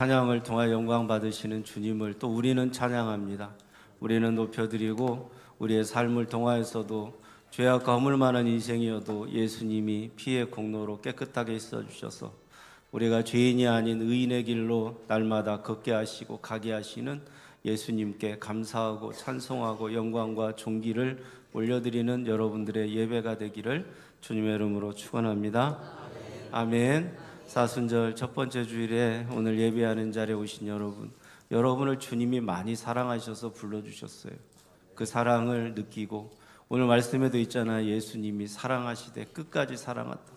찬양을 통하여 영광 받으시는 주님을 또 우리는 찬양합니다. 우리는 높여드리고 우리의 삶을 통하여서도 죄악과 허물 많은 인생이어도 예수님이 피의 공로로 깨끗하게 있어주셔서 우리가 죄인이 아닌 의인의 길로 날마다 걷게 하시고 가게 하시는 예수님께 감사하고 찬송하고 영광과 존귀를 올려드리는 여러분들의 예배가 되기를 주님의 이름으로 축원합니다. 아멘. 사순절 첫 번째 주일에 오늘 예배하는 자리에 오신 여러분을 주님이 많이 사랑하셔서 불러주셨어요. 그 사랑을 느끼고 오늘 말씀에도 있잖아요. 예수님이 사랑하시되 끝까지 사랑한다.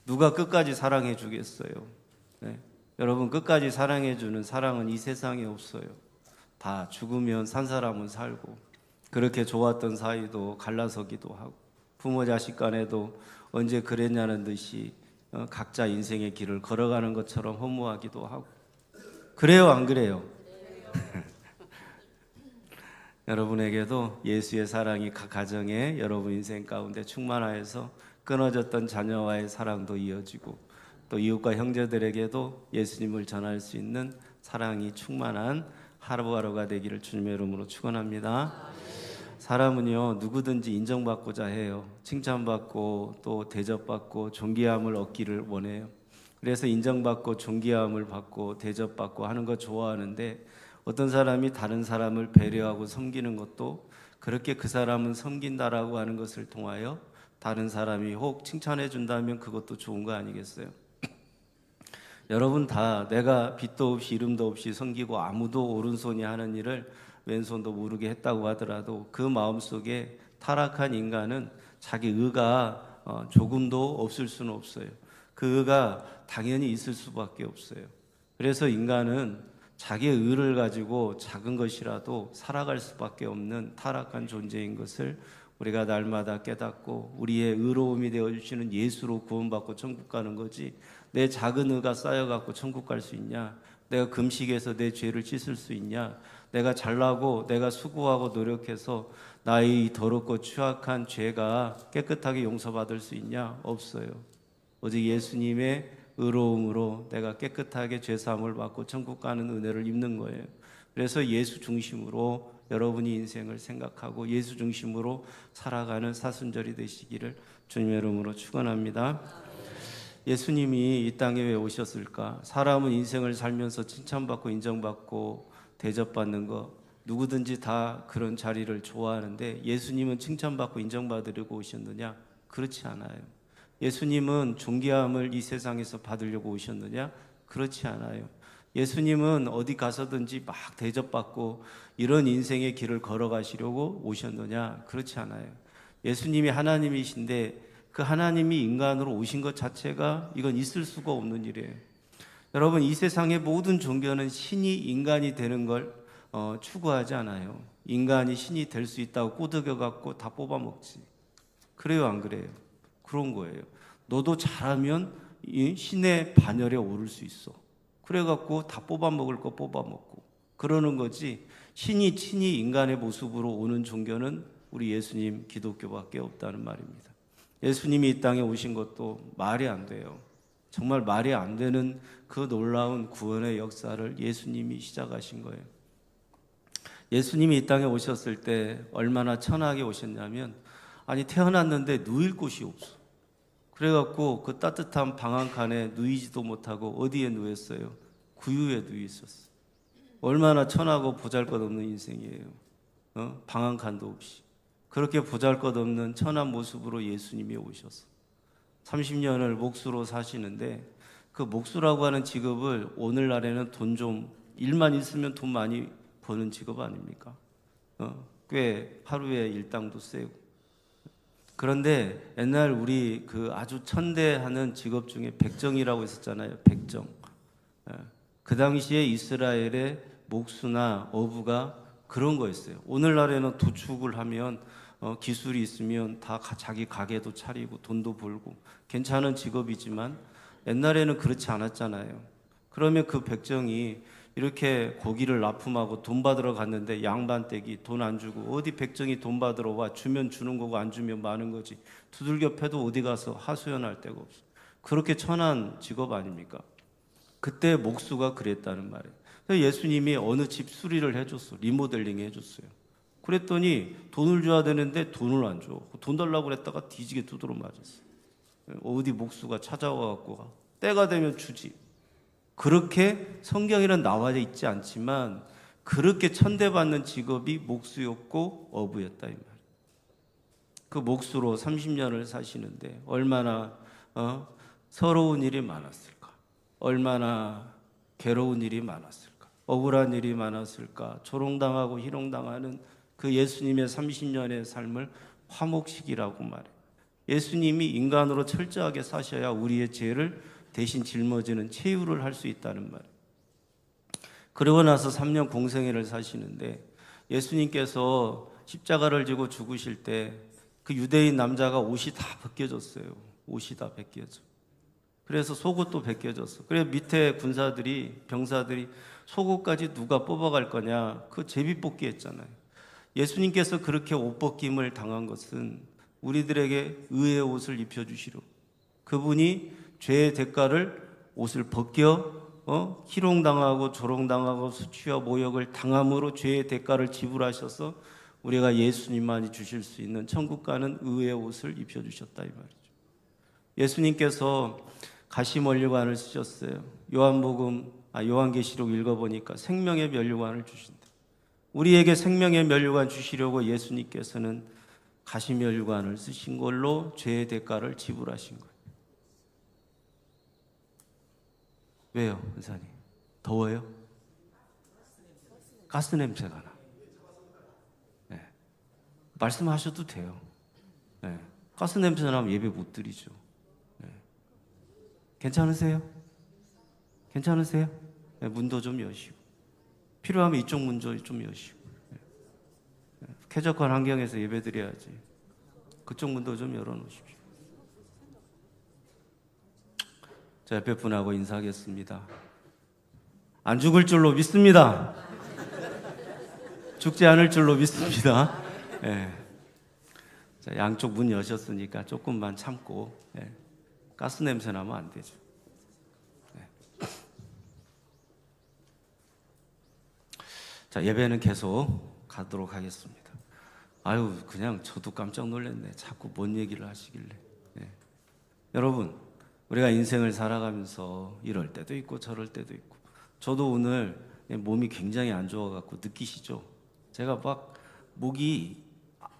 누가 끝까지 사랑해 주겠어요? 네. 여러분, 끝까지 사랑해 주는 사랑은 이 세상에 없어요. 다 죽으면 산 사람은 살고, 그렇게 좋았던 사이도 갈라서기도 하고, 부모 자식 간에도 언제 그랬냐는 듯이 각자 인생의 길을 걸어가는 것처럼 허무하기도 하고. 그래요, 안 그래요? 여러분에게도 예수의 사랑이 각 가정에 여러분 인생 가운데 충만하여서 끊어졌던 자녀와의 사랑도 이어지고, 또 이웃과 형제들에게도 예수님을 전할 수 있는 사랑이 충만한 하루하루가 되기를 주님의 이름으로 축원합니다. 사람은요, 누구든지 인정받고자 해요. 칭찬받고 또 대접받고 존귀함을 얻기를 원해요. 그래서 인정받고 존귀함을 받고 대접받고 하는 거 좋아하는데, 어떤 사람이 다른 사람을 배려하고 섬기는 것도 그렇게 그 사람은 섬긴다라고 하는 것을 통하여 다른 사람이 혹 칭찬해 준다면 그것도 좋은 거 아니겠어요? 여러분 다 내가 빛도 없이 이름도 없이 섬기고 아무도 오른손이 하는 일을 왼손도 모르게 했다고 하더라도 그 마음속에 타락한 인간은 자기 의가 조금도 없을 수는 없어요. 그 의가 당연히 있을 수밖에 없어요. 그래서 인간은 자기의 의를 가지고 작은 것이라도 살아갈 수밖에 없는 타락한 존재인 것을 우리가 날마다 깨닫고, 우리의 의로움이 되어주시는 예수로 구원받고 천국 가는 거지, 내 작은 의가 쌓여갖고 천국 갈 수 있냐? 내가 금식해서 내 죄를 씻을 수 있냐? 내가 잘나고 내가 수고하고 노력해서 나의 더럽고 추악한 죄가 깨끗하게 용서받을 수 있냐? 없어요. 오직 예수님의 의로움으로 내가 깨끗하게 죄사함을 받고 천국 가는 은혜를 입는 거예요. 그래서 예수 중심으로 여러분이 인생을 생각하고 예수 중심으로 살아가는 사순절이 되시기를 주님의 이름으로 축원합니다. 예수님이 이 땅에 왜 오셨을까? 사람은 인생을 살면서 칭찬받고 인정받고 대접받는 거 누구든지 다 그런 자리를 좋아하는데, 예수님은 칭찬받고 인정받으려고 오셨느냐? 그렇지 않아요. 예수님은 존귀함을 이 세상에서 받으려고 오셨느냐? 그렇지 않아요. 예수님은 어디 가서든지 막 대접받고 이런 인생의 길을 걸어가시려고 오셨느냐? 그렇지 않아요. 예수님이 하나님이신데 그 하나님이 인간으로 오신 것 자체가 이건 있을 수가 없는 일이에요. 여러분, 이 세상의 모든 종교는 신이 인간이 되는 걸 추구하지 않아요. 인간이 신이 될 수 있다고 꼬드겨 갖고 다 뽑아먹지. 그래요, 안 그래요? 그런 거예요. 너도 잘하면 이 신의 반열에 오를 수 있어. 그래갖고 다 뽑아먹을 거 뽑아먹고 그러는 거지, 신이 친히 인간의 모습으로 오는 종교는 우리 예수님 기독교밖에 없다는 말입니다. 예수님이 이 땅에 오신 것도 말이 안 돼요. 정말 말이 안 되는 그 놀라운 구원의 역사를 예수님이 시작하신 거예요. 예수님이 이 땅에 오셨을 때 얼마나 천하게 오셨냐면, 아니 태어났는데 누일 곳이 없어. 그래갖고 그 따뜻한 방 한 칸에 누이지도 못하고 어디에 누웠어요? 구유에 누워 있었어. 얼마나 천하고 보잘것없는 인생이에요. 방 한 칸도 없이 그렇게 보잘것없는 천한 모습으로 예수님이 오셨어. 30년을 목수로 사시는데, 그 목수라고 하는 직업을 오늘날에는 돈 좀 일만 있으면 돈 많이 버는 직업 아닙니까? 꽤 하루에 일당도 세고. 그런데 옛날 우리 그 아주 천대하는 직업 중에 백정이라고 있었잖아요. 백정. 그 당시에 이스라엘의 목수나 어부가 그런 거였어요. 오늘날에는 도축을 하면 기술이 있으면 다 자기 가게도 차리고 돈도 벌고 괜찮은 직업이지만, 옛날에는 그렇지 않았잖아요. 그러면 그 백정이 이렇게 고기를 납품하고 돈 받으러 갔는데 양반떼기 돈 안 주고, 어디 백정이 돈 받으러 와? 주면 주는 거고 안 주면 마는 거지. 두들겨 패도 어디 가서 하소연할 데가 없어. 그렇게 천한 직업 아닙니까? 그때 목수가 그랬다는 말이에요. 그래서 예수님이 어느 집 수리를 해줬어. 리모델링 해줬어요. 그랬더니 돈을 줘야 되는데 돈을 안 줘. 돈 달라고 그랬다가 뒤지게 두드러 맞았어. 어디 목수가 찾아와 갖고 때가 되면 주지. 그렇게 성경에는 나와 있지 않지만 그렇게 천대받는 직업이 목수였고 어부였다 이 말. 그 목수로 30년을 사시는데 얼마나 서러운 일이 많았을까? 얼마나 괴로운 일이 많았을까? 억울한 일이 많았을까? 조롱당하고 희롱당하는 그 예수님의 30년의 삶을 화목시키라고 말해. 예수님이 인간으로 철저하게 사셔야 우리의 죄를 대신 짊어지는 체유를 할 수 있다는 말. 그러고 나서 3년 공생애를 사시는데 예수님께서 십자가를 지고 죽으실 때 그 유대인 남자가 옷이 다 벗겨졌어요. 옷이 다 벗겨져. 그래서 속옷도 벗겨졌어. 그래 밑에 군사들이 병사들이 속옷까지 누가 뽑아갈 거냐 그 제비뽑기 했잖아요. 예수님께서 그렇게 옷 벗김을 당한 것은 우리들에게 의의 옷을 입혀주시려 그분이 죄의 대가를 옷을 벗겨 희롱당하고 조롱당하고 수치와 모욕을 당함으로 죄의 대가를 지불하셔서 우리가 예수님만이 주실 수 있는 천국 가는 의의 옷을 입혀주셨다 이 말이죠. 예수님께서 가시면류관을 쓰셨어요. 요한계시록 읽어보니까 생명의 면류관을 주신다. 우리에게 생명의 면류관 주시려고 예수님께서는 가시면류관을 쓰신 걸로 죄의 대가를 지불하신 거예요. 왜요, 은사님? 더워요? 가스 냄새가 나. 네. 말씀하셔도 돼요. 네. 가스 냄새 나면 예배 못 드리죠. 네. 괜찮으세요? 괜찮으세요? 네. 문도 좀 여시고 필요하면 이쪽 문도 좀 여시고 네. 쾌적한 환경에서 예배 드려야지. 그쪽 문도 좀 열어놓으십시오. 자, 옆에 분하고 인사하겠습니다. 안 죽을 줄로 믿습니다. 죽지 않을 줄로 믿습니다. 네. 자, 양쪽 문 여셨으니까 조금만 참고 네. 가스 냄새 나면 안 되죠. 네. 자, 예배는 계속 가도록 하겠습니다. 아유, 그냥 저도 깜짝 놀랐네. 자꾸 뭔 얘기를 하시길래. 네. 여러분, 우리가 인생을 살아가면서 이럴 때도 있고 저럴 때도 있고 저도 오늘 몸이 굉장히 안 좋아갖고 느끼시죠? 제가 막 목이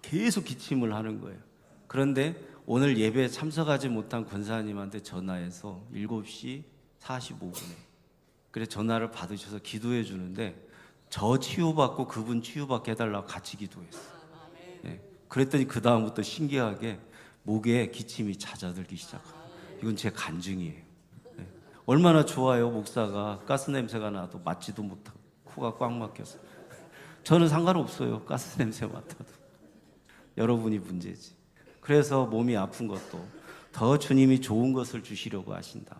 계속 기침을 하는 거예요. 그런데 오늘 예배에 참석하지 못한 권사님한테 전화해서 7시 45분에 그래 전화를 받으셔서 기도해 주는데 저 치유받고 그분 치유받게 해달라고 같이 기도했어요. 네. 그랬더니 그 다음부터 신기하게 목에 기침이 잦아들기 시작합니다. 이건 제 간증이에요. 네. 얼마나 좋아요, 목사가 가스 냄새가 나도 맡지도 못하고 코가 꽉 막혀서. 저는 상관없어요, 가스 냄새 맡아도. 여러분이 문제지. 그래서 몸이 아픈 것도 더 주님이 좋은 것을 주시려고 하신다.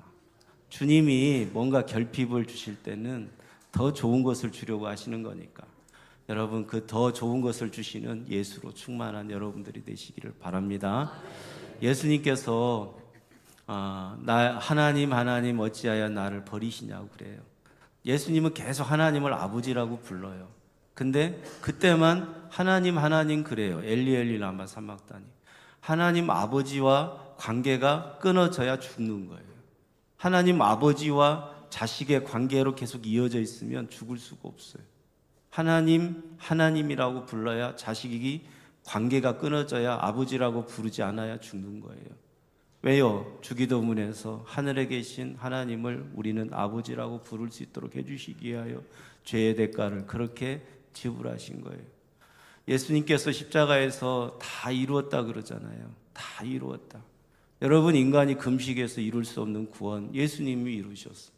주님이 뭔가 결핍을 주실 때는 더 좋은 것을 주려고 하시는 거니까 여러분 그 더 좋은 것을 주시는 예수로 충만한 여러분들이 되시기를 바랍니다. 예수님께서 나 하나님 어찌하여 나를 버리시냐고 그래요. 예수님은 계속 하나님을 아버지라고 불러요. 근데 그때만 하나님 그래요. 엘리 라마 사막다니. 하나님 아버지와 관계가 끊어져야 죽는 거예요. 하나님 아버지와 자식의 관계로 계속 이어져 있으면 죽을 수가 없어요. 하나님이라고 불러야 자식이 관계가 끊어져야 아버지라고 부르지 않아야 죽는 거예요. 왜요? 주기도문에서 하늘에 계신 하나님을 우리는 아버지라고 부를 수 있도록 해주시기 위하여 죄의 대가를 그렇게 지불하신 거예요. 예수님께서 십자가에서 다 이루었다 그러잖아요. 다 이루었다. 여러분 인간이 금식해서 이룰 수 없는 구원 예수님이 이루셨어.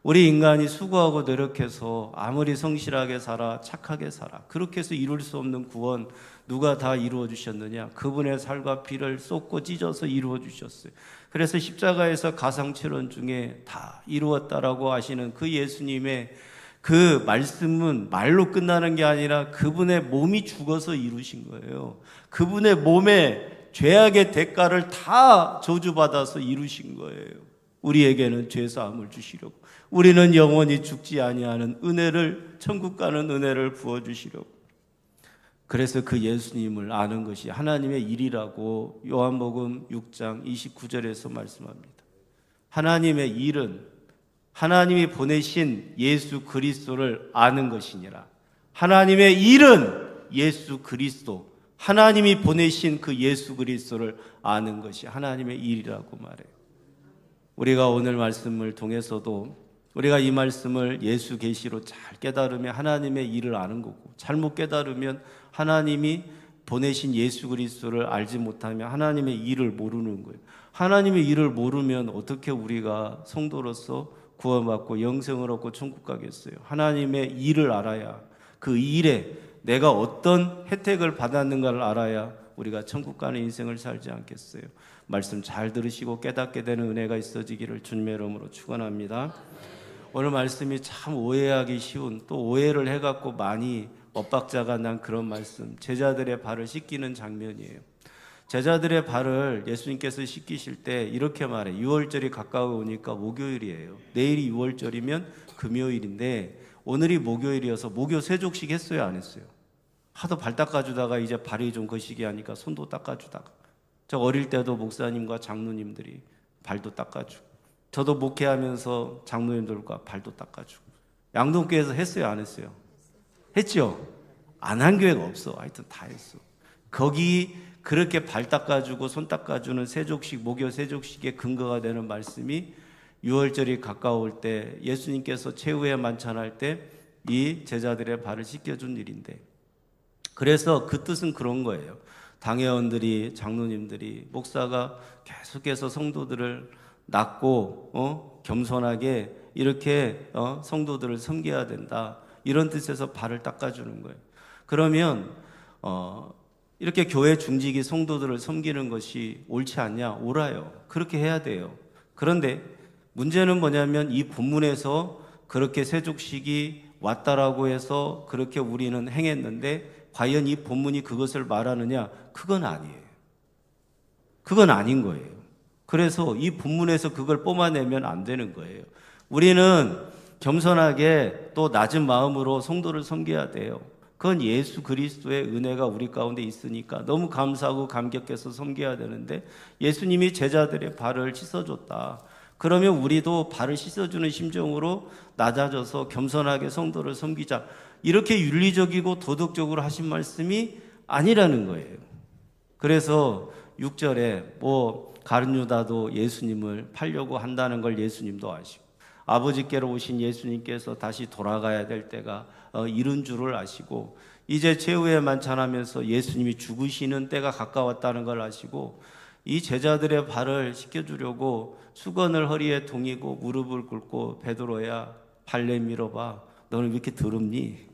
우리 인간이 수고하고 노력해서 아무리 성실하게 살아 착하게 살아 그렇게 해서 이룰 수 없는 구원 누가 다 이루어 주셨느냐? 그분의 살과 피를 쏟고 찢어서 이루어 주셨어요. 그래서 십자가에서 가상칠언 중에 다 이루었다라고 하시는 그 예수님의 그 말씀은 말로 끝나는 게 아니라 그분의 몸이 죽어서 이루신 거예요. 그분의 몸에 죄악의 대가를 다 저주받아서 이루신 거예요. 우리에게는 죄 사함을 주시려고, 우리는 영원히 죽지 아니하는 은혜를, 천국 가는 은혜를 부어 주시려고. 그래서 그 예수님을 아는 것이 하나님의 일이라고 요한복음 6장 29절에서 말씀합니다. 하나님의 일은 하나님이 보내신 예수 그리스도를 아는 것이니라. 하나님의 일은 예수 그리스도, 하나님이 보내신 그 예수 그리스도를 아는 것이 하나님의 일이라고 말해요. 우리가 오늘 말씀을 통해서도 우리가 이 말씀을 예수 계시로 잘 깨달으면 하나님의 일을 아는 거고, 잘못 깨달으면 하나님이 보내신 예수 그리스도를 알지 못하면 하나님의 일을 모르는 거예요. 하나님의 일을 모르면 어떻게 우리가 성도로서 구원받고 영생을 얻고 천국 가겠어요? 하나님의 일을 알아야, 그 일에 내가 어떤 혜택을 받았는가를 알아야 우리가 천국 가는 인생을 살지 않겠어요? 말씀 잘 들으시고 깨닫게 되는 은혜가 있어지기를 주님의 이름으로 축원합니다. 오늘 말씀이 참 오해하기 쉬운, 또 오해를 해갖고 많이 엇박자가 난 그런 말씀, 제자들의 발을 씻기는 장면이에요. 제자들의 발을 예수님께서 씻기실 때 이렇게 말해. 6월절이 가까워 오니까 목요일이에요. 내일이 6월절이면 금요일인데 오늘이 목요일이어서 목요 세족식 했어요, 안 했어요? 하도 발 닦아주다가 이제 발이 좀 거시기 하니까 손도 닦아주다가, 저 어릴 때도 목사님과 장로님들이 발도 닦아주고, 저도 목회하면서 장로님들과 발도 닦아주고, 양동교회에서 했어요, 안 했어요? 했죠? 안 한 교회가 없어. 하여튼 다 했어. 거기 그렇게 발 닦아주고 손 닦아주는 세족식, 목요 세족식의 근거가 되는 말씀이 6월절이 가까울 때 예수님께서 최후의 만찬할 때 이 제자들의 발을 씻겨준 일인데, 그래서 그 뜻은 그런 거예요. 당회원들이, 장로님들이, 목사가 계속해서 성도들을 낮고 겸손하게 이렇게 성도들을 섬겨야 된다, 이런 뜻에서 발을 닦아주는 거예요. 그러면 이렇게 교회 중직이 성도들을 섬기는 것이 옳지 않냐? 옳아요. 그렇게 해야 돼요. 그런데 문제는 뭐냐면 이 본문에서 그렇게 세족식이 왔다라고 해서 그렇게 우리는 행했는데 과연 이 본문이 그것을 말하느냐? 그건 아니에요. 그건 아닌 거예요. 그래서 이 본문에서 그걸 뽑아내면 안 되는 거예요. 우리는 겸손하게 또 낮은 마음으로 성도를 섬겨야 돼요. 그건 예수 그리스도의 은혜가 우리 가운데 있으니까 너무 감사하고 감격해서 섬겨야 되는데, 예수님이 제자들의 발을 씻어줬다. 그러면 우리도 발을 씻어주는 심정으로 낮아져서 겸손하게 성도를 섬기자. 이렇게 윤리적이고 도덕적으로 하신 말씀이 아니라는 거예요. 그래서 6절에 가룟 유다도 예수님을 팔려고 한다는 걸 예수님도 아시고, 아버지께로 오신 예수님께서 다시 돌아가야 될 때가 이른 줄을 아시고, 이제 최후의 만찬하면서 예수님이 죽으시는 때가 가까웠다는 걸 아시고, 이 제자들의 발을 씻겨주려고 수건을 허리에 동이고 무릎을 꿇고, 베드로야 발 내밀어봐, 너는 왜 이렇게 더럽니?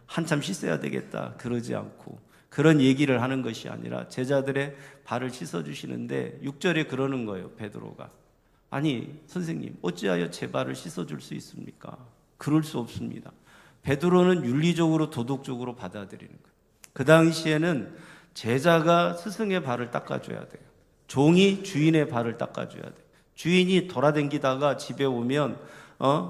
한참 씻어야 되겠다, 그러지 않고 그런 얘기를 하는 것이 아니라 제자들의 발을 씻어주시는데 6절에 그러는 거예요. 베드로가, 아니 선생님, 어찌하여 제 발을 씻어줄 수 있습니까? 그럴 수 없습니다. 베드로는 윤리적으로 도덕적으로 받아들이는 거예요. 그 당시에는 제자가 스승의 발을 닦아줘야 돼요. 종이 주인의 발을 닦아줘야 돼요. 주인이 돌아다니다가 집에 오면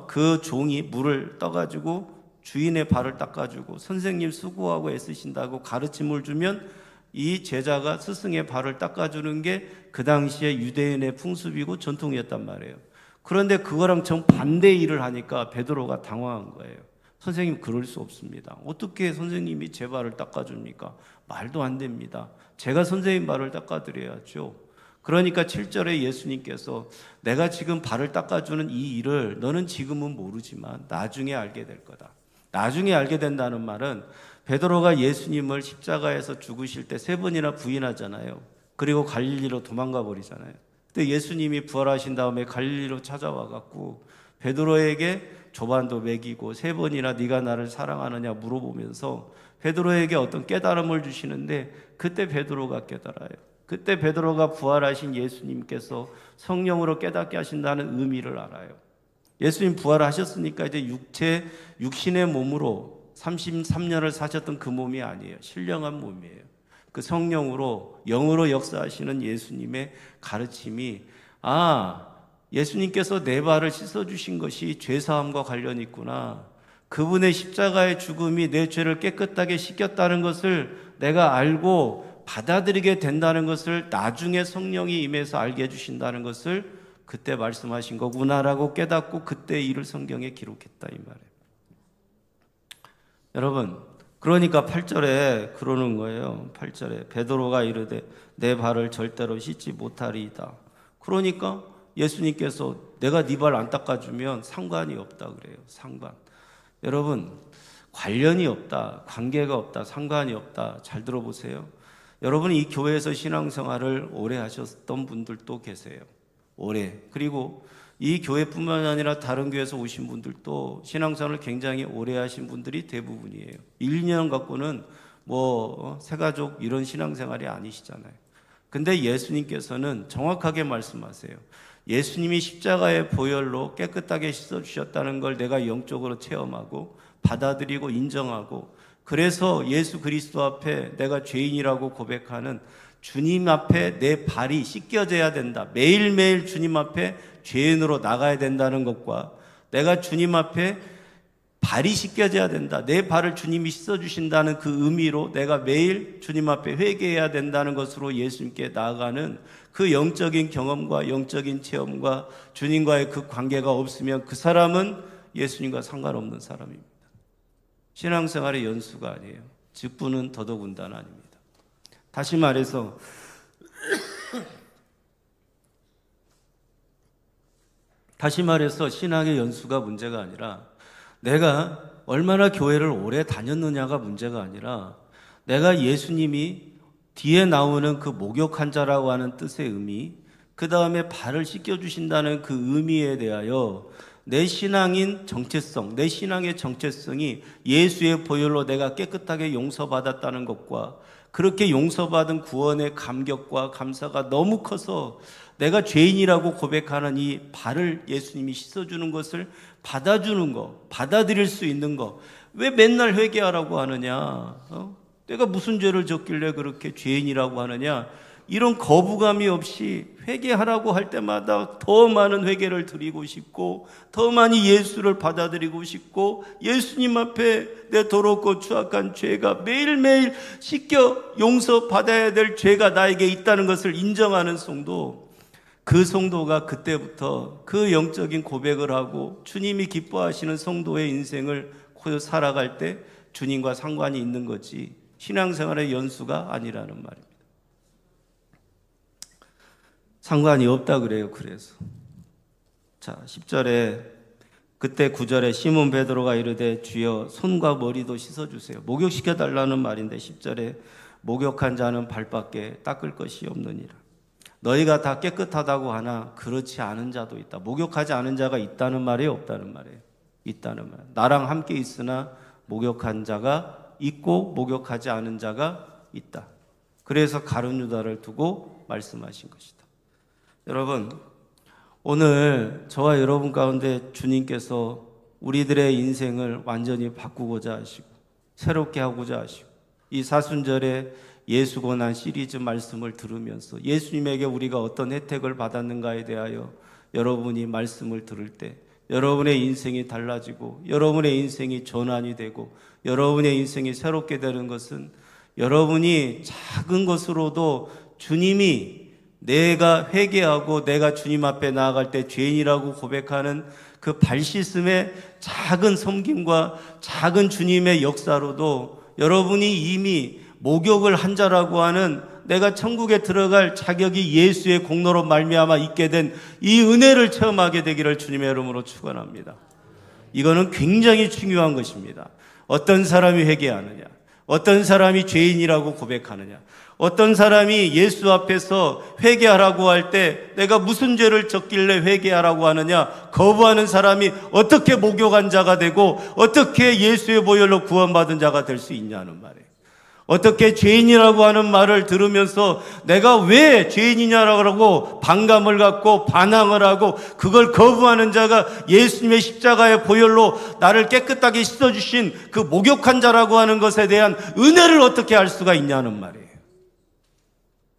그 종이 물을 떠가지고 주인의 발을 닦아주고, 선생님 수고하고 애쓰신다고 가르침을 주면 이 제자가 스승의 발을 닦아주는 게 그 당시에 유대인의 풍습이고 전통이었단 말이에요. 그런데 그거랑 정반대 일을 하니까 베드로가 당황한 거예요. 선생님, 그럴 수 없습니다. 어떻게 선생님이 제 발을 닦아줍니까? 말도 안 됩니다. 제가 선생님 발을 닦아드려야죠. 그러니까 7절에 예수님께서 내가 지금 발을 닦아주는 이 일을 너는 지금은 모르지만 나중에 알게 될 거다. 나중에 알게 된다는 말은, 베드로가 예수님을 십자가에서 죽으실 때 3번이나 부인하잖아요. 그리고 갈릴리로 도망가 버리잖아요. 근데 예수님이 부활하신 다음에 갈릴리로 찾아와 갖고 베드로에게 조반도 먹이고 3번이나 네가 나를 사랑하느냐 물어보면서 베드로에게 어떤 깨달음을 주시는데, 그때 베드로가 깨달아요. 그때 베드로가 부활하신 예수님께서 성령으로 깨닫게 하신다는 의미를 알아요. 예수님 부활하셨으니까 이제 육신의 몸으로 33년을 사셨던 그 몸이 아니에요. 신령한 몸이에요. 그 성령으로, 영으로 역사하시는 예수님의 가르침이, 예수님께서 내 발을 씻어주신 것이 죄사함과 관련이 있구나. 그분의 십자가의 죽음이 내 죄를 깨끗하게 씻겼다는 것을 내가 알고 받아들이게 된다는 것을 나중에 성령이 임해서 알게 해주신다는 것을 그때 말씀하신 거구나라고 깨닫고 그때 일을 성경에 기록했다 이 말이에요. 여러분, 그러니까 8절에 그러는 거예요. 8절에 베드로가 이르되 내 발을 절대로 씻지 못하리이다. 그러니까 예수님께서 내가 네 발 안 닦아주면 상관이 없다 그래요. 상관. 여러분, 관련이 없다, 관계가 없다, 상관이 없다. 잘 들어보세요. 여러분, 이 교회에서 신앙생활을 오래 하셨던 분들도 계세요. 오래. 그리고 이 교회뿐만 아니라 다른 교회에서 오신 분들도 신앙생활을 굉장히 오래 하신 분들이 대부분이에요. 1, 2년 갖고는 새가족 이런 신앙생활이 아니시잖아요. 근데 예수님께서는 정확하게 말씀하세요. 예수님이 십자가의 보혈로 깨끗하게 씻어주셨다는 걸 내가 영적으로 체험하고 받아들이고 인정하고, 그래서 예수 그리스도 앞에 내가 죄인이라고 고백하는 주님 앞에 내 발이 씻겨져야 된다. 매일매일 주님 앞에 죄인으로 나가야 된다는 것과, 내가 주님 앞에 발이 씻겨져야 된다. 내 발을 주님이 씻어주신다는 그 의미로 내가 매일 주님 앞에 회개해야 된다는 것으로 예수님께 나아가는 그 영적인 경험과 영적인 체험과 주님과의 그 관계가 없으면 그 사람은 예수님과 상관없는 사람입니다. 신앙생활의 연수가 아니에요. 직분은 더더군다나 아닙니다. 다시 말해서 신앙의 연수가 문제가 아니라 내가 얼마나 교회를 오래 다녔느냐가 문제가 아니라 내가 예수님이 뒤에 나오는 그 목욕한 자라고 하는 뜻의 의미, 그 다음에 발을 씻겨주신다는 그 의미에 대하여 내 신앙인 정체성, 내 신앙의 정체성이 예수의 보혈로 내가 깨끗하게 용서받았다는 것과 그렇게 용서받은 구원의 감격과 감사가 너무 커서 내가 죄인이라고 고백하는 이 발을 예수님이 씻어주는 것을 받아주는 거, 받아들일 수 있는 거. 왜 맨날 회개하라고 하느냐? 내가 무슨 죄를 졌길래 그렇게 죄인이라고 하느냐? 이런 거부감이 없이 회개하라고 할 때마다 더 많은 회개를 드리고 싶고, 더 많이 예수를 받아들이고 싶고, 예수님 앞에 내 더럽고 추악한 죄가 매일매일 씻겨 용서받아야 될 죄가 나에게 있다는 것을 인정하는 성도, 그 성도가 그때부터 그 영적인 고백을 하고 주님이 기뻐하시는 성도의 인생을 살아갈 때 주님과 상관이 있는 거지, 신앙생활의 연수가 아니라는 말입니다. 상관이 없다 그래요. 그래서 자 10절에 그때 9절에 시몬 베드로가 이르되 주여 손과 머리도 씻어주세요. 목욕시켜달라는 말인데 10절에 목욕한 자는 발밖에 닦을 것이 없느니라. 너희가 다 깨끗하다고 하나 그렇지 않은 자도 있다. 목욕하지 않은 자가 있다는 말이에요, 없다는 말이에요? 있다는 말. 나랑 함께 있으나 목욕한 자가 있고 목욕하지 않은 자가 있다. 그래서 가룟 유다를 두고 말씀하신 것이다. 여러분, 오늘 저와 여러분 가운데 주님께서 우리들의 인생을 완전히 바꾸고자 하시고 새롭게 하고자 하시고, 이 사순절에 예수 고난 시리즈 말씀을 들으면서 예수님에게 우리가 어떤 혜택을 받았는가에 대하여 여러분이 말씀을 들을 때 여러분의 인생이 달라지고 여러분의 인생이 전환이 되고 여러분의 인생이 새롭게 되는 것은 여러분이 작은 것으로도 주님이 내가 회개하고 내가 주님 앞에 나아갈 때 죄인이라고 고백하는 그 발씻음의 작은 섬김과 작은 주님의 역사로도 여러분이 이미 목욕을 한 자라고 하는 내가 천국에 들어갈 자격이 예수의 공로로 말미암아 있게 된 이 은혜를 체험하게 되기를 주님의 이름으로 축원합니다. 이거는 굉장히 중요한 것입니다. 어떤 사람이 회개하느냐, 어떤 사람이 죄인이라고 고백하느냐, 어떤 사람이 예수 앞에서 회개하라고 할 때 내가 무슨 죄를 졌길래 회개하라고 하느냐, 거부하는 사람이 어떻게 목욕한 자가 되고 어떻게 예수의 보혈로 구원받은 자가 될 수 있냐는 말이에요. 어떻게 죄인이라고 하는 말을 들으면서 내가 왜 죄인이냐라고 반감을 갖고 반항을 하고 그걸 거부하는 자가 예수님의 십자가의 보혈로 나를 깨끗하게 씻어주신 그 목욕한 자라고 하는 것에 대한 은혜를 어떻게 알 수가 있냐는 말이에요.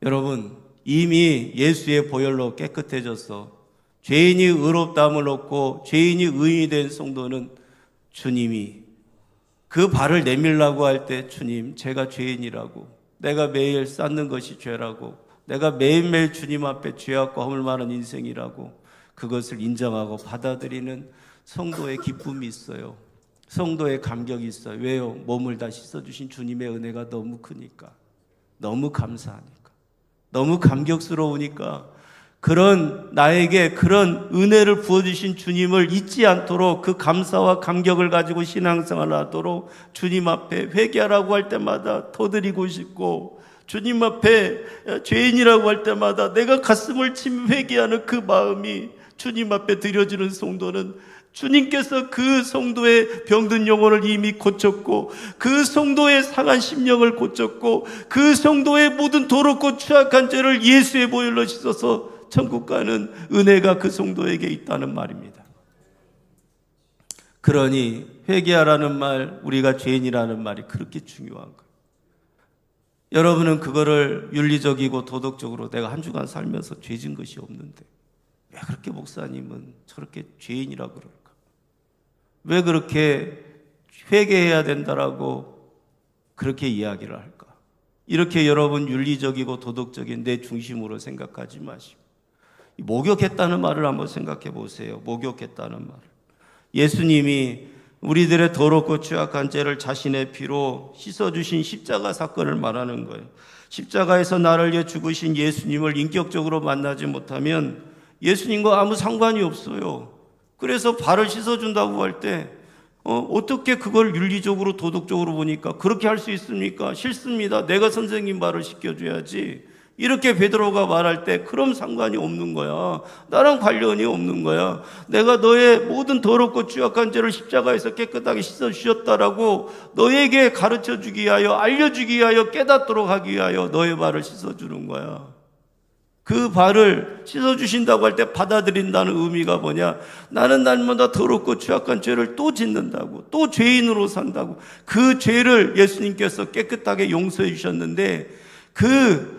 여러분, 이미 예수의 보혈로 깨끗해져서 죄인이 의롭다함을 얻고 죄인이 의인이 된 성도는 주님이 그 발을 내밀라고 할 때 주님, 제가 죄인이라고, 내가 매일 쌓는 것이 죄라고, 내가 매일매일 주님 앞에 죄악과 허물 많은 인생이라고 그것을 인정하고 받아들이는 성도의 기쁨이 있어요. 성도의 감격이 있어요. 왜요? 몸을 다 씻어주신 주님의 은혜가 너무 크니까, 너무 감사하니까, 너무 감격스러우니까 그런 나에게 그런 은혜를 부어주신 주님을 잊지 않도록 그 감사와 감격을 가지고 신앙생활을 하도록 주님 앞에 회개하라고 할 때마다 터드리고 싶고, 주님 앞에 죄인이라고 할 때마다 내가 가슴을 치며 회개하는 그 마음이 주님 앞에 드려지는 성도는 주님께서 그 성도의 병든 영혼을 이미 고쳤고, 그 성도의 상한 심령을 고쳤고, 그 성도의 모든 더럽고 추악한 죄를 예수의 보혈로 씻어서 천국 가는 은혜가 그 성도에게 있다는 말입니다. 그러니 회개하라는 말, 우리가 죄인이라는 말이 그렇게 중요한 거예요. 여러분은 그거를 윤리적이고 도덕적으로 내가 한 주간 살면서 죄진 것이 없는데 왜 그렇게 목사님은 저렇게 죄인이라고 그럴까? 왜 그렇게 회개해야 된다라고 그렇게 이야기를 할까? 이렇게 여러분 윤리적이고 도덕적인 내 중심으로 생각하지 마시고 목욕했다는 말을 한번 생각해 보세요. 목욕했다는 말을. 예수님이 우리들의 더럽고 취약한 죄를 자신의 피로 씻어주신 십자가 사건을 말하는 거예요. 십자가에서 나를 위해 죽으신 예수님을 인격적으로 만나지 못하면 예수님과 아무 상관이 없어요. 그래서 발을 씻어준다고 할 때 어떻게 그걸 윤리적으로 도덕적으로 보니까 그렇게 할 수 있습니까? 싫습니다. 내가 선생님 발을 씻겨줘야지. 이렇게 베드로가 말할 때 그럼 상관이 없는 거야. 나랑 관련이 없는 거야. 내가 너의 모든 더럽고 취약한 죄를 십자가에서 깨끗하게 씻어주셨다라고 너에게 가르쳐주기 위하여, 알려주기 위하여, 깨닫도록 하기 위하여 너의 발을 씻어주는 거야. 그 발을 씻어주신다고 할 때 받아들인다는 의미가 뭐냐? 나는 날마다 더럽고 취약한 죄를 또 짓는다고, 또 죄인으로 산다고. 그 죄를 예수님께서 깨끗하게 용서해 주셨는데 그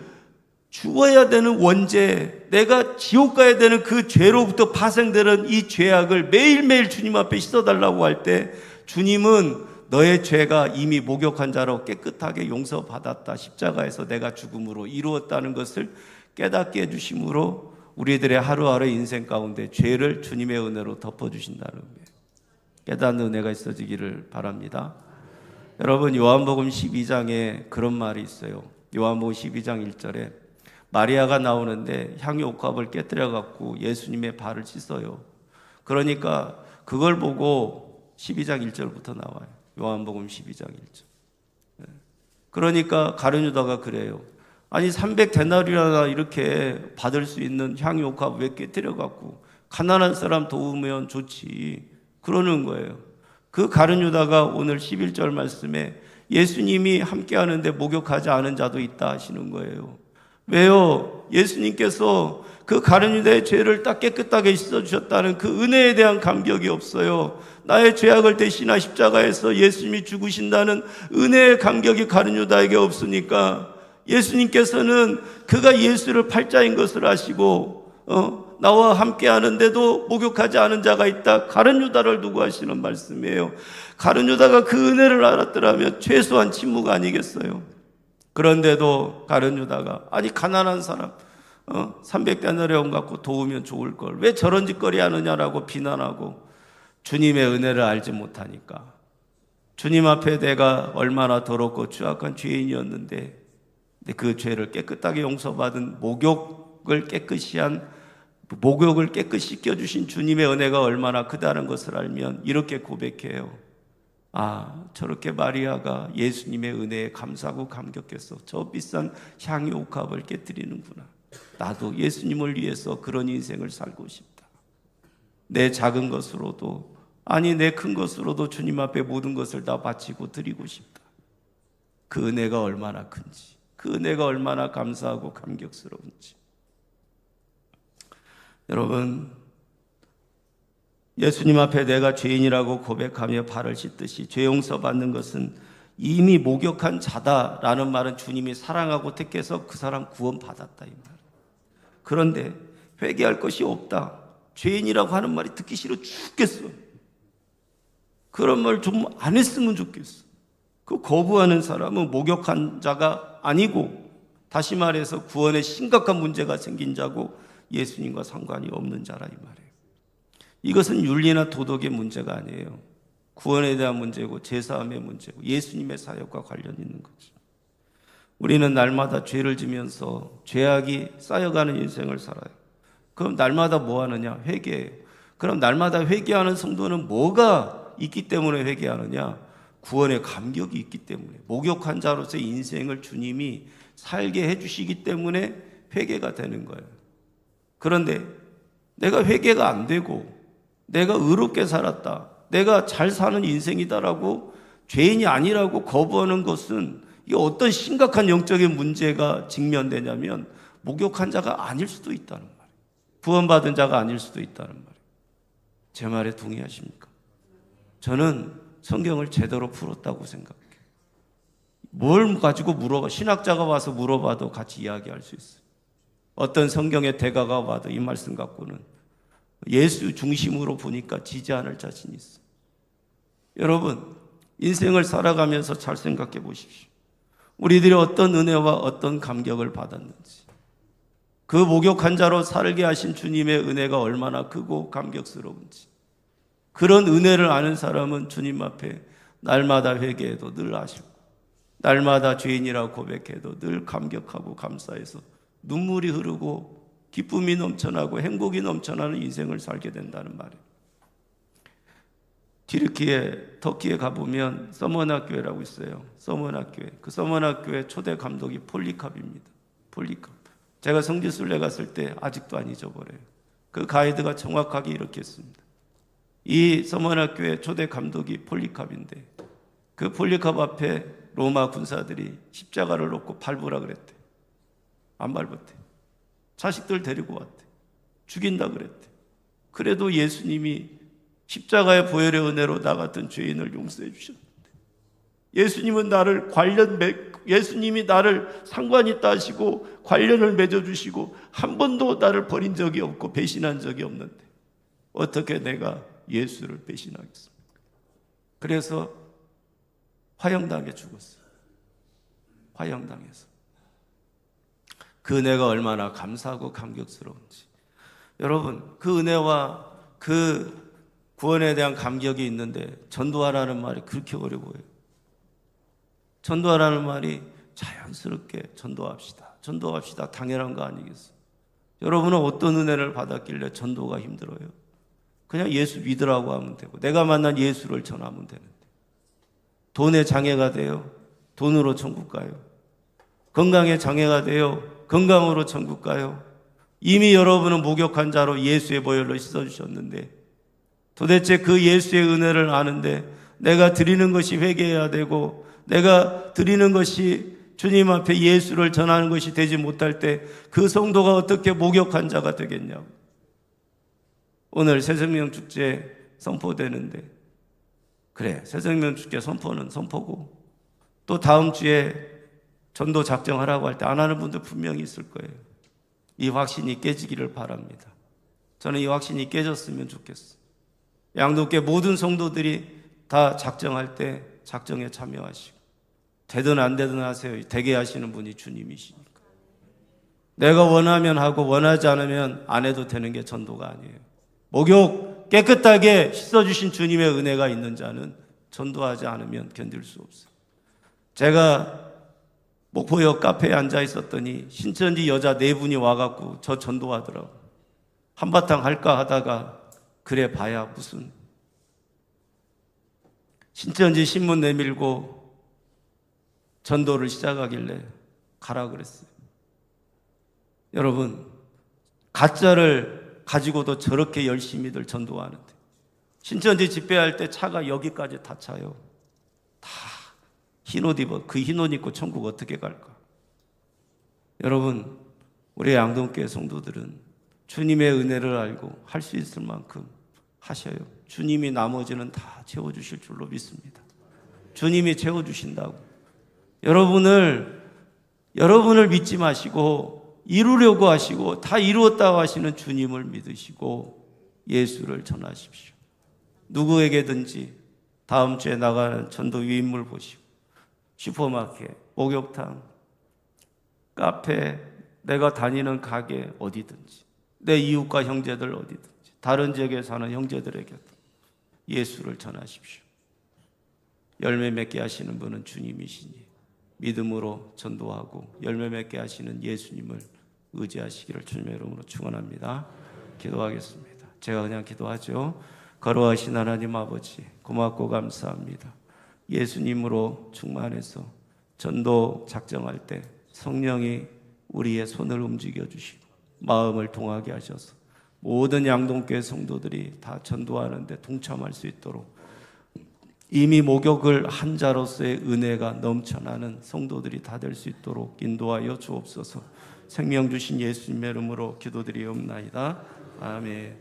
죽어야 되는 원죄, 내가 지옥 가야 되는 그 죄로부터 파생되는 이 죄악을 매일매일 주님 앞에 씻어달라고 할 때 주님은 너의 죄가 이미 목욕한 자로 깨끗하게 용서받았다, 십자가에서 내가 죽음으로 이루었다는 것을 깨닫게 해주심으로 우리들의 하루하루 인생 가운데 죄를 주님의 은혜로 덮어주신다는 거예요. 깨닫는 은혜가 있어지기를 바랍니다. 여러분, 요한복음 12장에 그런 말이 있어요. 요한복음 12장 1절에 마리아가 나오는데 향유옥합을 깨뜨려 갖고 예수님의 발을 씻어요. 그러니까 그걸 보고 12장 1절부터 나와요. 요한복음 12장 1절. 그러니까 가룟 유다가 그래요. 아니 300데나리나 이렇게 받을 수 있는 향유옥합 왜 깨뜨려 갖고 가난한 사람 도우면 좋지, 그러는 거예요. 그 가룟 유다가 오늘 11절 말씀에 예수님이 함께 하는데 목욕하지 않은 자도 있다 하시는 거예요. 왜요? 예수님께서 그 가룟 유다의 죄를 딱 깨끗하게 씻어주셨다는 그 은혜에 대한 감격이 없어요. 나의 죄악을 대신하 십자가에서 예수님이 죽으신다는 은혜의 감격이 가룟 유다에게 없으니까 예수님께서는 그가 예수를 팔자인 것을 아시고 나와 함께 하는데도 목욕하지 않은 자가 있다, 가룟 유다를 두고 하시는 말씀이에요. 가룟 유다가 그 은혜를 알았더라면 최소한 침묵 아니겠어요? 그런데도 가룟 유다가 아니 가난한 사람 300데나리온 갖고 도우면 좋을 걸 왜 저런 짓거리 하느냐라고 비난하고 주님의 은혜를 알지 못하니까, 주님 앞에 내가 얼마나 더럽고 추악한 죄인이었는데 그 죄를 깨끗하게 용서받은 목욕을 깨끗이 씻겨주신 주님의 은혜가 얼마나 크다는 것을 알면 이렇게 고백해요. 아, 저렇게 마리아가 예수님의 은혜에 감사하고 감격해서 저 비싼 향유옥합을 깨뜨리는구나. 나도 예수님을 위해서 그런 인생을 살고 싶다. 내 작은 것으로도, 아니 내 큰 것으로도 주님 앞에 모든 것을 다 바치고 드리고 싶다. 그 은혜가 얼마나 큰지, 그 은혜가 얼마나 감사하고 감격스러운지. 여러분, 예수님 앞에 내가 죄인이라고 고백하며 발을 씻듯이 죄 용서받는 것은 이미 목욕한 자다라는 말은 주님이 사랑하고 택해서 그 사람 구원받았다 이 말. 그런데 회개할 것이 없다, 죄인이라고 하는 말이 듣기 싫어 죽겠어. 그런 말 좀 안 했으면 좋겠어. 그 거부하는 사람은 목욕한 자가 아니고, 다시 말해서 구원에 심각한 문제가 생긴 자고 예수님과 상관이 없는 자라 이 말이에요. 이것은 윤리나 도덕의 문제가 아니에요. 구원에 대한 문제고 제사함의 문제고 예수님의 사역과 관련이 있는 거죠. 우리는 날마다 죄를 지면서 죄악이 쌓여가는 인생을 살아요. 그럼 날마다 뭐 하느냐? 회개해요. 그럼 날마다 회개하는 성도는 뭐가 있기 때문에 회개하느냐? 구원의 감격이 있기 때문에, 목욕한 자로서의 인생을 주님이 살게 해주시기 때문에 회개가 되는 거예요. 그런데 내가 회개가 안 되고 내가 의롭게 살았다, 내가 잘 사는 인생이다라고 죄인이 아니라고 거부하는 것은 이게 어떤 심각한 영적인 문제가 직면되냐면 목욕한 자가 아닐 수도 있다는 말이에요. 구원받은 자가 아닐 수도 있다는 말이에요. 제 말에 동의하십니까? 저는 성경을 제대로 풀었다고 생각해요. 뭘 가지고 신학자가 와서 물어봐도 같이 이야기할 수 있어요. 어떤 성경의 대가가 와도 이 말씀 갖고는 예수 중심으로 보니까 지지 않을 자신이 있어요. 여러분, 인생을 살아가면서 잘 생각해 보십시오. 우리들이 어떤 은혜와 어떤 감격을 받았는지, 그 목욕한 자로 살게 하신 주님의 은혜가 얼마나 크고 감격스러운지, 그런 은혜를 아는 사람은 주님 앞에 날마다 회개해도 늘 아시고, 날마다 죄인이라고 고백해도 늘 감격하고 감사해서 눈물이 흐르고 기쁨이 넘쳐나고 행복이 넘쳐나는 인생을 살게 된다는 말이에요. 터키에 가보면 서머나 교회라고 있어요. 서머나 교회. 그 서머나 교회 초대 감독이 폴리캅입니다. 폴리캅. 제가 성지순례 갔을 때 아직도 안 잊어버려요. 그 가이드가 정확하게 이렇게 했습니다. 이 서머나 교회 초대 감독이 폴리캅인데, 그 폴리캅 앞에 로마 군사들이 십자가를 놓고 밟으라 그랬대. 안 밟았대. 자식들 데리고 왔대. 죽인다 그랬대. 그래도 예수님이 십자가의 보혈의 은혜로 나 같은 죄인을 용서해 주셨는데, 예수님이 나를 상관 있다 하시고 관련을 맺어주시고 한 번도 나를 버린 적이 없고 배신한 적이 없는데 어떻게 내가 예수를 배신하겠습니까? 그래서 화형당해 죽었어요. 화형당해서. 그 은혜가 얼마나 감사하고 감격스러운지. 여러분, 그 은혜와 그 구원에 대한 감격이 있는데 전도하라는 말이 그렇게 어려워요. 전도하라는 말이 자연스럽게 전도합시다 당연한 거 아니겠어요? 여러분은 어떤 은혜를 받았길래 전도가 힘들어요? 그냥 예수 믿으라고 하면 되고 내가 만난 예수를 전하면 되는데, 돈에 장애가 돼요? 돈으로 천국 가요. 건강에 장애가 돼요? 건강으로 천국 가요. 이미 여러분은 목욕한 자로 예수의 보혈로 씻어주셨는데, 도대체 그 예수의 은혜를 아는데 내가 드리는 것이 회개해야 되고 내가 드리는 것이 주님 앞에 예수를 전하는 것이 되지 못할 때 그 성도가 어떻게 목욕한 자가 되겠냐고. 오늘 새생명 축제 선포되는데, 그래, 새생명 축제 선포는 선포고 또 다음 주에 전도 작정하라고 할 때 안 하는 분들 분명히 있을 거예요. 이 확신이 깨지기를 바랍니다. 저는 이 확신이 깨졌으면 좋겠어요. 양도교회 모든 성도들이 다 작정할 때 작정에 참여하시고, 되든 안 되든 하세요. 되게 하시는 분이 주님이시니까. 내가 원하면 하고 원하지 않으면 안 해도 되는 게 전도가 아니에요. 목욕 깨끗하게 씻어주신 주님의 은혜가 있는 자는 전도하지 않으면 견딜 수 없어요. 제가 목포역 카페에 앉아 있었더니 신천지 여자 4분이 와갖고 저 전도하더라고. 한바탕 할까 하다가 그래 봐야 무슨, 신천지 신문 내밀고 전도를 시작하길래 가라 그랬어요. 여러분, 가짜를 가지고도 저렇게 열심히들 전도하는데, 신천지 집회할 때 차가 여기까지 다 차요. 다 흰옷 입어. 그 흰옷 입고 천국 어떻게 갈까? 여러분, 우리 양동교회 성도들은 주님의 은혜를 알고 할 수 있을 만큼 하셔요. 주님이 나머지는 다 채워주실 줄로 믿습니다. 주님이 채워주신다고. 여러분을 믿지 마시고 이루려고 하시고 다 이루었다고 하시는 주님을 믿으시고 예수를 전하십시오. 누구에게든지 다음 주에 나가는 전도 위인물 보시고 슈퍼마켓, 목욕탕, 카페, 내가 다니는 가게 어디든지 내 이웃과 형제들 어디든지 다른 지역에 사는 형제들에게도 예수를 전하십시오. 열매 맺게 하시는 분은 주님이시니 믿음으로 전도하고 열매 맺게 하시는 예수님을 의지하시기를 주님의 이름으로 축원합니다. 기도하겠습니다. 제가 그냥 기도하죠. 거룩하신 하나님 아버지, 고맙고 감사합니다. 예수님으로 충만해서 전도 작정할 때 성령이 우리의 손을 움직여 주시고 마음을 통하게 하셔서 모든 양동교회 성도들이 다 전도하는데 동참할 수 있도록 이미 목욕을 한 자로서의 은혜가 넘쳐나는 성도들이 다 될 수 있도록 인도하여 주옵소서. 생명 주신 예수님의 이름으로 기도드리옵나이다. 아멘.